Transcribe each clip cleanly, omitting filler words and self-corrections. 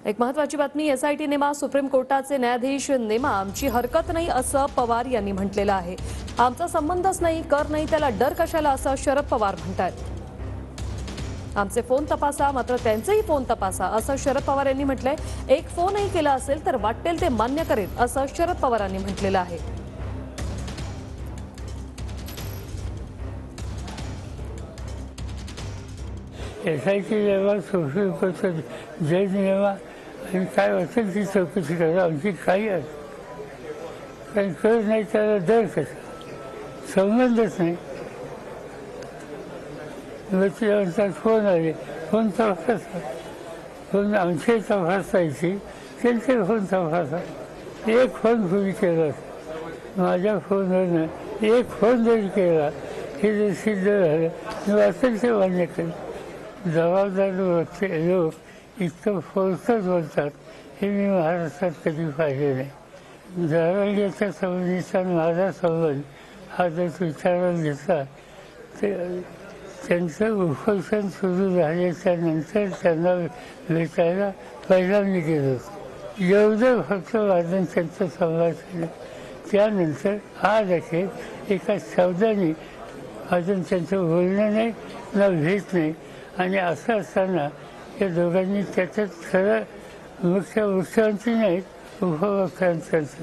एक महत्त्वाची बातमी, एसआयटी नेमा सुप्रीम कोर्टाचे न्यायाधीश नेमा आमची हरकत नाही असं पवार यांनी म्हटलेलं आहे। आमचा संबंधच नाही, कर नाही, त्याला डर कशाला असं शरद पवार म्हणतात। आमचे फोन तपासा, मात्र त्यांचेही फोन तपासा असं शरद पवार यांनी म्हटलंय। एक फोनही केला असेल तर वाटेल ते मान्य करेल असं शरद पवारांनी म्हटलेलं आहे। एसआयटी नेमा सुप्रीम कोर्टाचा जज नेमा आणि काय असेल ती चौकशी करा, आमची काही कारण कर नाही त्याला डर कसा, संबंधच नाही। म्हणतात फोन आले, फोन तपासा, फोन आमचे तपासायची, त्यांचे फोन तपासा। एक फोन कुणी केला, माझ्या फोनवर नाही, एक फोन जरी केला हे जर सिद्ध झालं मी असेल ते मान्य करेल। जबाबदार लोक इतकं फोर्सच बोलतात हे मी महाराष्ट्रात कधी पाहिले नाही। जरांगेच्या संबंधीचा माझा संबंध हा जर विचारात घेतला तर त्यांचं उपोषण सुरू झाल्याच्यानंतर त्यांना भेटायला पहिल्यांदा गेलो। एवढं फक्त वादन त्यांचं संवाद झालं, त्यानंतर आज अखेर एका शब्दाने अजून त्यांचं बोलणं नाही ना भेट नाही। आणि असं असताना या दोघांनी त्याच्यात खरं मुख्यमंत्री नाहीत, उपमुख्यमंत्र्यांचं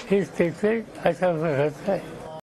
हेच त्याचं अशा प्रकारचं आहे।